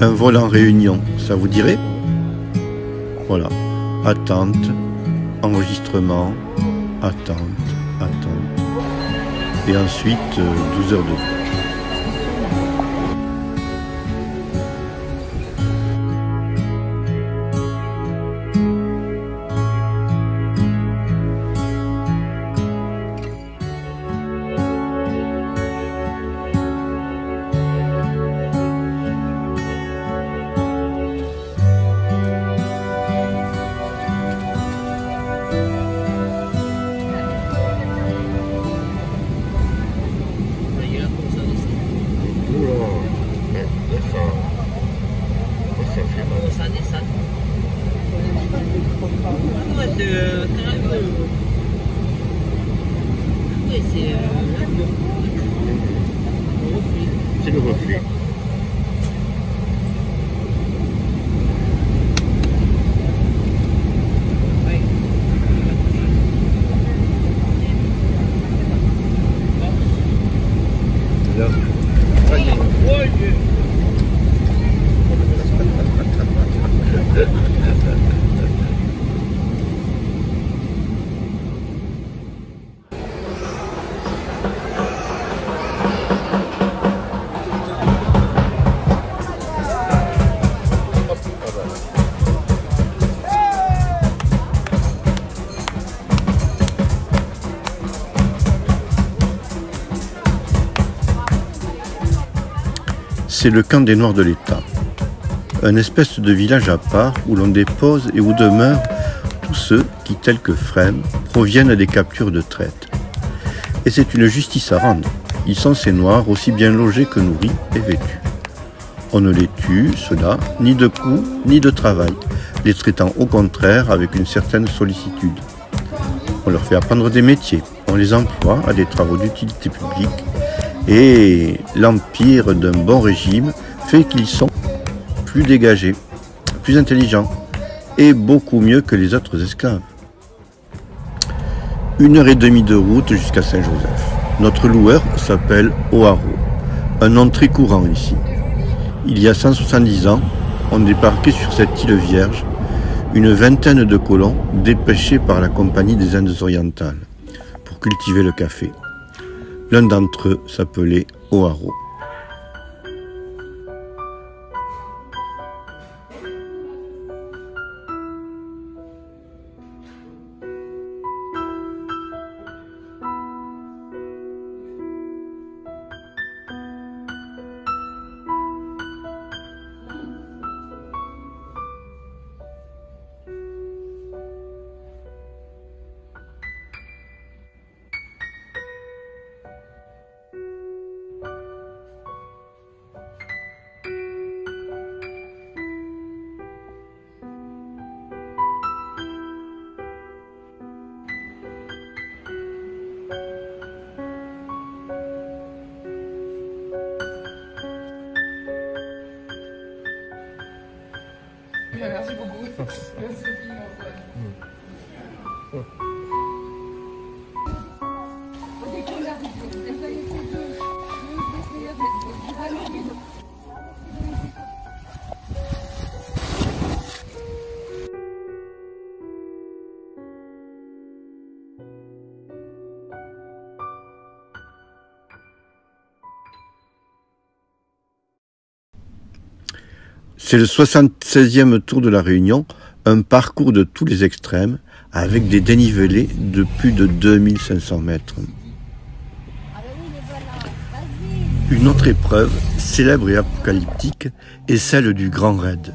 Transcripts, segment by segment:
Un vol en réunion, ça vous dirait? Voilà. Attente, enregistrement, attente, attente. Et ensuite, 12 heures de vol. C'est le reflux. C'est le camp des Noirs de l'État, un espèce de village à part où l'on dépose et où demeurent tous ceux qui, tels que Frem, proviennent des captures de traite. Et c'est une justice à rendre. Ils sont ces Noirs aussi bien logés que nourris et vêtus. On ne les tue, ceux-là, ni de coups, ni de travail, les traitant au contraire avec une certaine sollicitude. On leur fait apprendre des métiers, on les emploie à des travaux d'utilité publique, et l'empire d'un bon régime fait qu'ils sont plus dégagés, plus intelligents et beaucoup mieux que les autres esclaves. 1h30 de route jusqu'à Saint-Joseph. Notre loueur s'appelle Oaro, un nom très courant ici. Il y a 170 ans, on débarquait sur cette île vierge une vingtaine de colons dépêchés par la Compagnie des Indes orientales pour cultiver le café. L'un d'entre eux s'appelait Oaro. Merci beaucoup. Merci. C'est le 76e tour de la Réunion, un parcours de tous les extrêmes, avec des dénivelés de plus de 2500 mètres. Une autre épreuve, célèbre et apocalyptique, est celle du Grand Raid,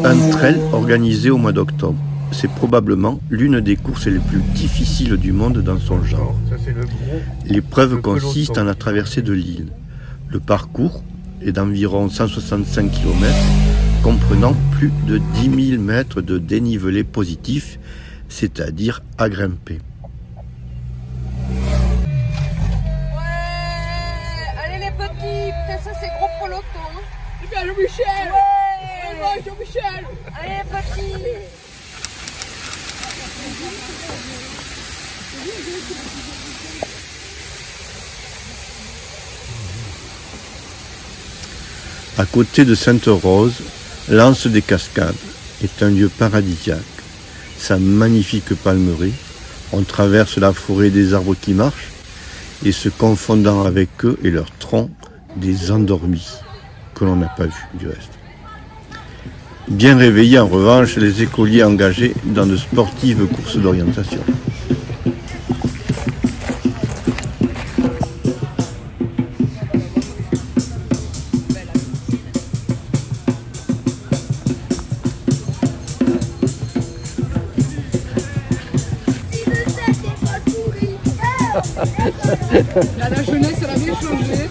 un trail organisé au mois d'octobre. C'est probablement l'une des courses les plus difficiles du monde dans son genre. L'épreuve consiste en la traversée de l'île. Le parcours est d'environ 165 km, comprenant plus de 10 000 mètres de dénivelé positif, c'est-à-dire à grimper. Ouais, allez les petits, putain ça c'est gros peloton. C'est bien Jean-Michel. Ouais, Jean-Michel. allez les petits. À côté de Sainte-Rose, l'Anse des Cascades est un lieu paradisiaque. Sa magnifique palmerie, on traverse la forêt des arbres qui marchent et se confondant avec eux et leurs troncs, des endormis que l'on n'a pas vus du reste. Bien réveillés en revanche, les écoliers engagés dans de sportives courses d'orientation. La jeunesse, elle a bien changé.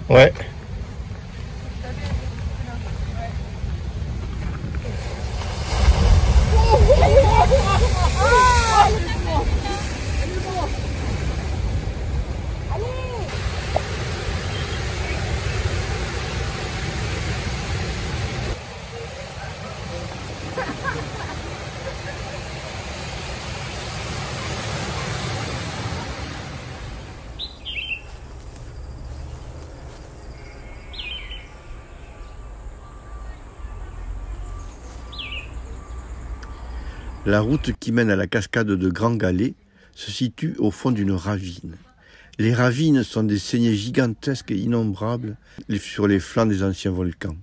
Ouais. La route qui mène à la cascade de Grand Galet se situe au fond d'une ravine. Les ravines sont des saignées gigantesques et innombrables sur les flancs des anciens volcans.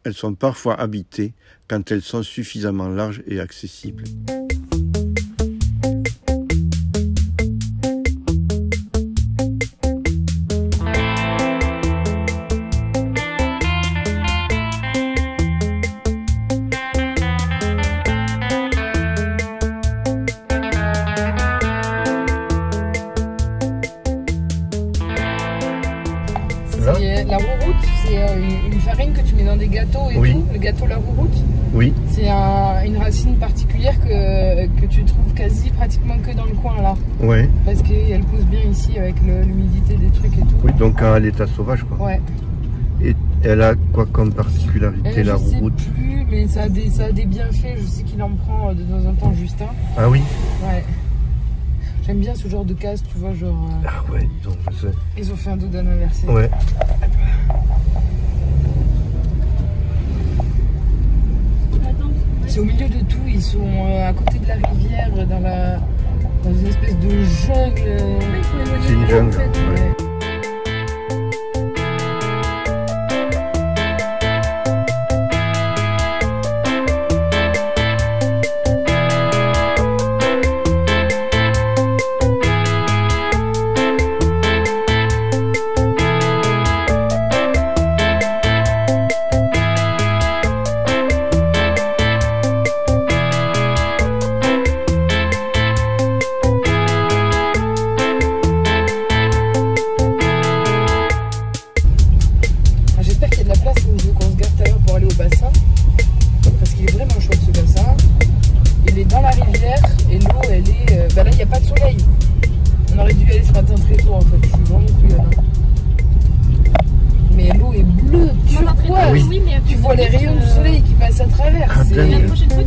Elles sont parfois habitées quand elles sont suffisamment larges et accessibles. La rouroute, c'est une farine que tu mets dans des gâteaux et tout, le gâteau la rouroute. Oui. C'est une racine particulière que tu trouves quasi pratiquement que dans le coin là. Ouais. Parce qu'elle pousse bien ici avec l'humidité des trucs et tout. Oui, donc à l'état sauvage quoi. Ouais. Et elle a quoi comme particularité la rouroute? Je sais plus, mais ça a des bienfaits. Je sais qu'il en prend de temps en temps Justin. Ah oui? Ouais. J'aime bien ce genre de casse, tu vois, genre... Ah ouais, je sais. Ils ont fait un dos d'anniversaire. Ouais. C'est au milieu de tout, ils sont à côté de la rivière, dans une espèce de jungle. C'est une jungle. Ouais. Tu vois les rayons du soleil qui passent à travers. Ah, c'est... la prochaine fois,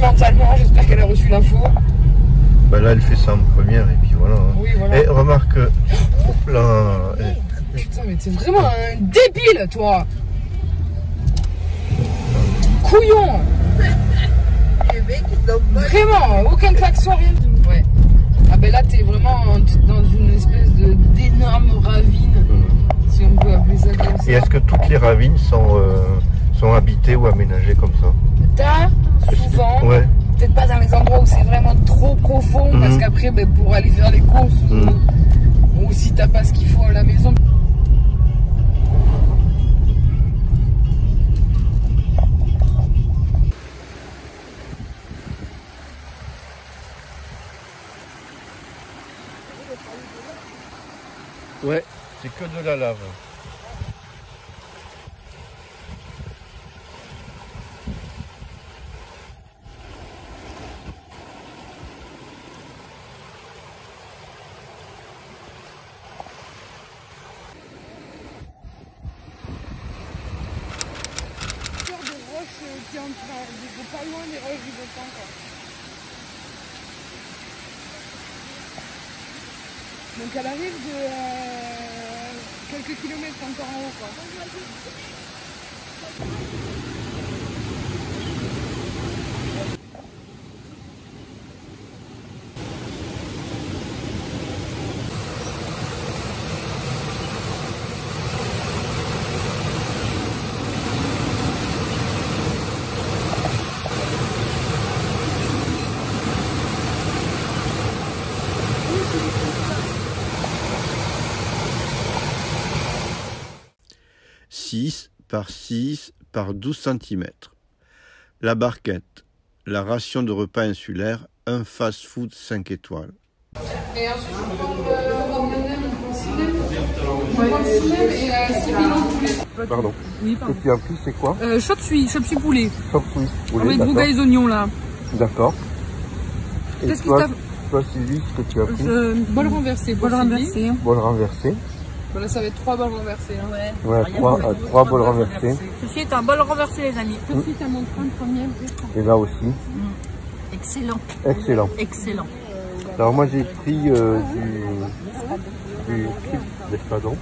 mentalement, j'espère qu'elle a reçu l'info. Bah là, elle fait ça en première et puis voilà. Oui, voilà. Et remarque, là. Putain, mais t'es vraiment un débile, toi. Couillon. Vraiment, aucun klaxon, rien. Ouais. Ah ben là, t'es vraiment dans une espèce d'énorme ravine, si on peut appeler ça comme ça. Et est-ce que toutes les ravines sont habitées ou aménagées comme ça? T'as souvent, ouais. peut-être pas dans les endroits où c'est vraiment trop profond, parce qu'après, ben, pour aller faire les courses, ou si t'as pas ce qu'il faut à la maison. Ouais, c'est que de la lave. Qui entre pas loin des roches du volcan, quoi. Donc elle arrive de quelques kilomètres encore en haut, quoi. Par 6 par 12 cm. La barquette, la ration de repas insulaire, un fast-food 5 étoiles. Et ensuite, je prends le cinéma et 6 kilos de poulet. Pardon. Oui, pardon. Ce que tu as pris, c'est quoi? Chop suey poulet. Chop suey poulet. Avec bougailles et oignons, là. D'accord. Et Qu'est-ce toi, que toi, Sylvie, ce que tu as pris? Bol renversé. Bol renversé. Bol renversé. Voilà, ça va être 3 bols renversés. Hein. Ouais, 3 bols renversés. Ceci est un bol renversé, les amis. Ceci, t'as mon premier. Et là aussi. Excellent. Excellent. Excellent. Alors moi j'ai pris du d'espadon.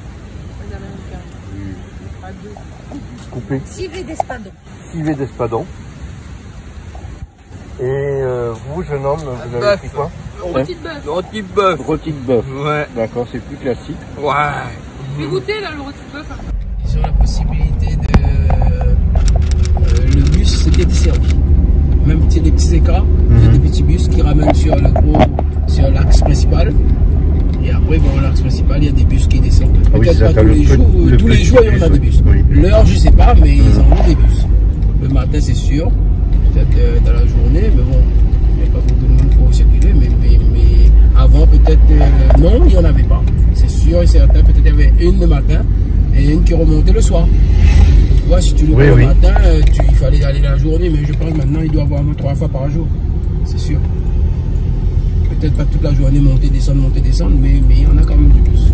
Coupé. Civet d'espadon. Civet d'espadon. Et vous, jeune homme, vous avez pris quoi? Rôti de bœuf. Rôti de bœuf. Rôti de bœuf. Ouais. D'accord, c'est plus classique. Ouais. Fais goûter là le rôti de bœuf. Ils ont la possibilité de... le bus, c'est bien desservi. Même s'il y a des petits écarts, il y a des petits bus qui ramènent sur l'axe principal. Et après, bon, l'axe principal, il y a des bus qui descendent. Ah oui, peut-être pas tous les jours, il y en a des bus. Oui. L'heure, je sais pas, mais ils en ont des bus. Le matin, c'est sûr. Peut-être dans la journée, mais bon, il n'y a pas beaucoup de monde pour circuler. Mais avant, peut-être, non, il n'y en avait pas. C'est sûr et certain. Peut-être il y avait une le matin et une qui remontait le soir. Tu vois, si tu le vois le matin, il fallait aller la journée, mais je pense que maintenant, il doit avoir au moins 3 fois par jour. C'est sûr. Peut-être pas toute la journée monter, descendre, mais il y en a quand même du bus.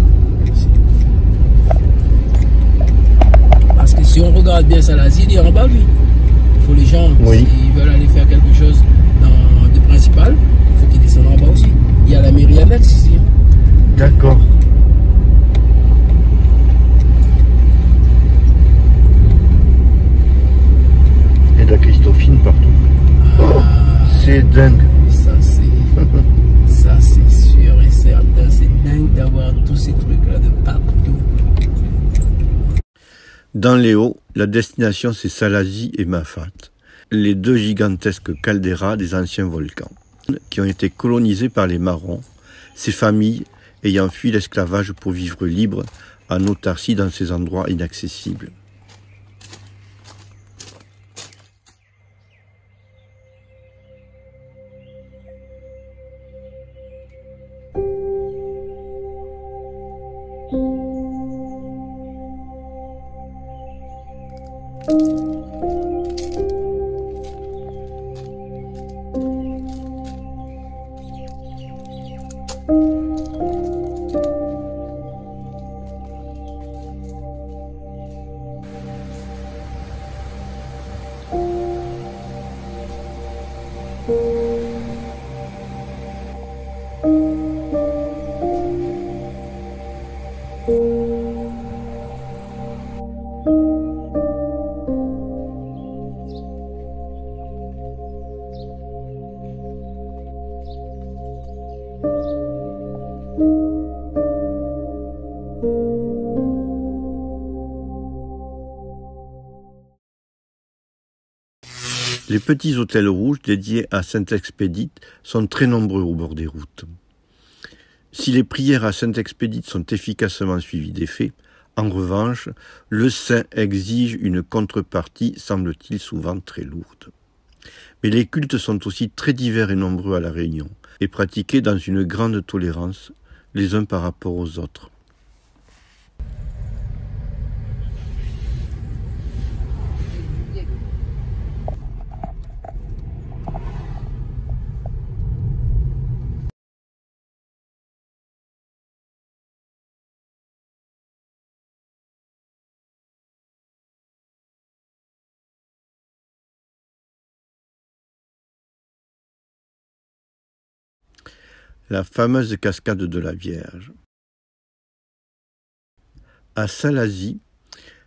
Parce que si on regarde bien Salazie, il est en bas, lui. Il faut les gens, s'ils veulent aller faire quelque chose de principal, il faut qu'ils descendent en bas aussi. Il y a la mairie annexe ici. D'accord. Et de la Christophine partout. C'est dingue. Ça c'est sûr et certain. C'est dingue d'avoir tous ces trucs-là de partout. Dans les Hauts, la destination c'est Salazie et Mafat, les deux gigantesques calderas des anciens volcans, qui ont été colonisés par les Marrons, ces familles ayant fui l'esclavage pour vivre libres en autarcie dans ces endroits inaccessibles. Les petits hôtels rouges dédiés à Sainte-Expédite sont très nombreux au bord des routes. Si les prières à Sainte-Expédite sont efficacement suivies des faits, en revanche, le saint exige une contrepartie, semble-t-il, souvent très lourde. Mais les cultes sont aussi très divers et nombreux à La Réunion, et pratiqués dans une grande tolérance, les uns par rapport aux autres. La fameuse cascade de la Vierge. À Salazie,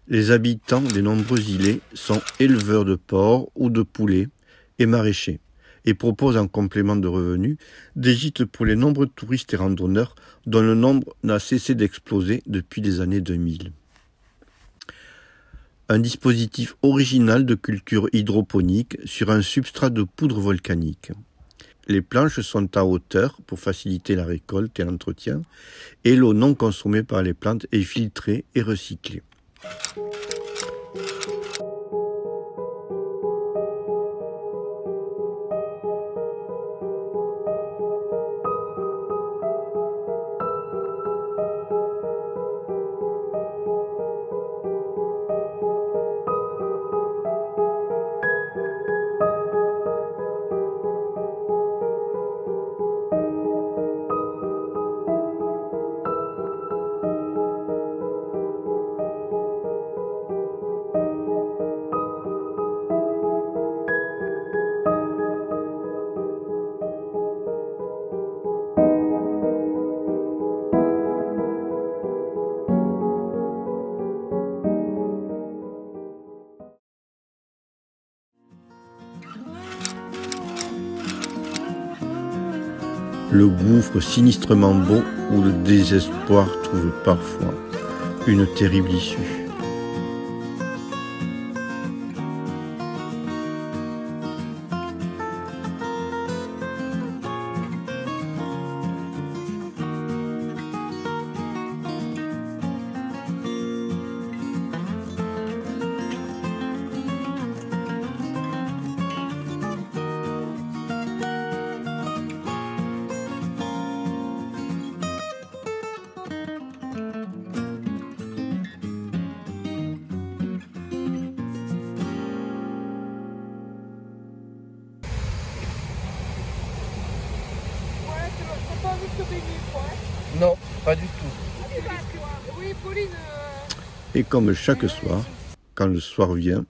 les habitants des nombreux îlets sont éleveurs de porcs ou de poulets et maraîchers et proposent en complément de revenus des gîtes pour les nombreux touristes et randonneurs dont le nombre n'a cessé d'exploser depuis les années 2000. Un dispositif original de culture hydroponique sur un substrat de poudre volcanique. Les planches sont à hauteur pour faciliter la récolte et l'entretien, et l'eau non consommée par les plantes est filtrée et recyclée. Le gouffre sinistrement beau où le désespoir trouve parfois une terrible issue. Non, pas du tout. Oui, Pauline. Et comme chaque soir, quand le soir vient,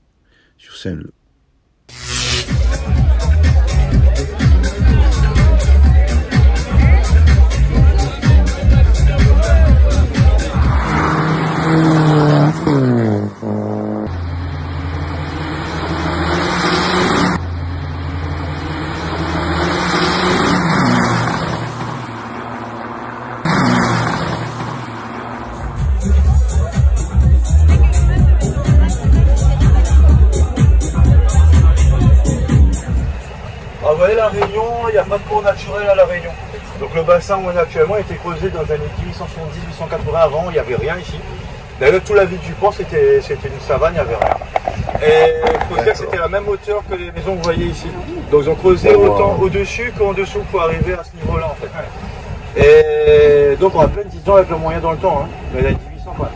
sur Saint-Leu. Vous voyez la Réunion, il n'y a pas de cours naturel à la Réunion. Donc le bassin où on est actuellement a été creusé dans les années 1870-1880. Avant, il n'y avait rien ici. D'ailleurs, toute la ville du port, c'était une savane, il n'y avait rien. Et il faut dire que c'était la même hauteur que les maisons que vous voyez ici. Donc ils ont creusé autant au-dessus qu'en dessous pour arriver à ce niveau-là en fait. Et donc on a plein de 10 ans avec le moyen dans le temps, hein. Mais il y a 1800 quand même.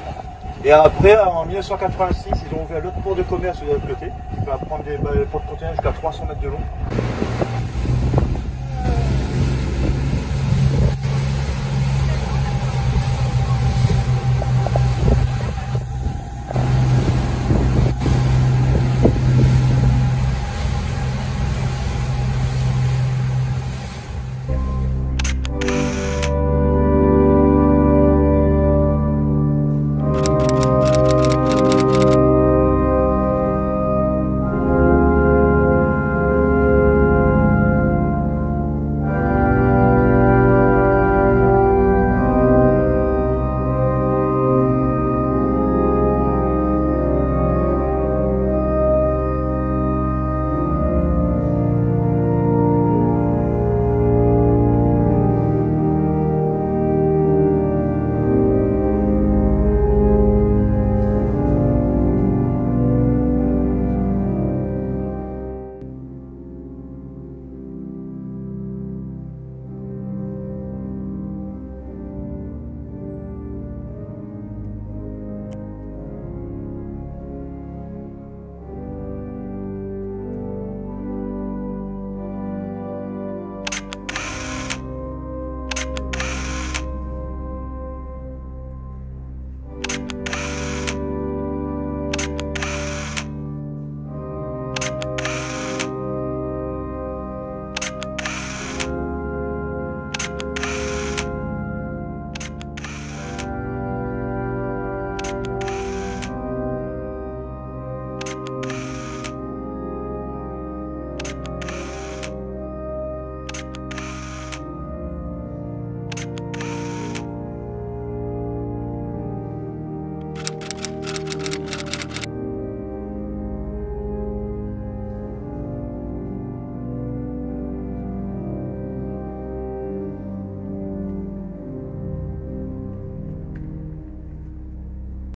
Et après, en 1986, ils ont ouvert l'autre port de commerce de l'autre côté, qui va prendre des portes conteneurs jusqu'à 300 mètres de long.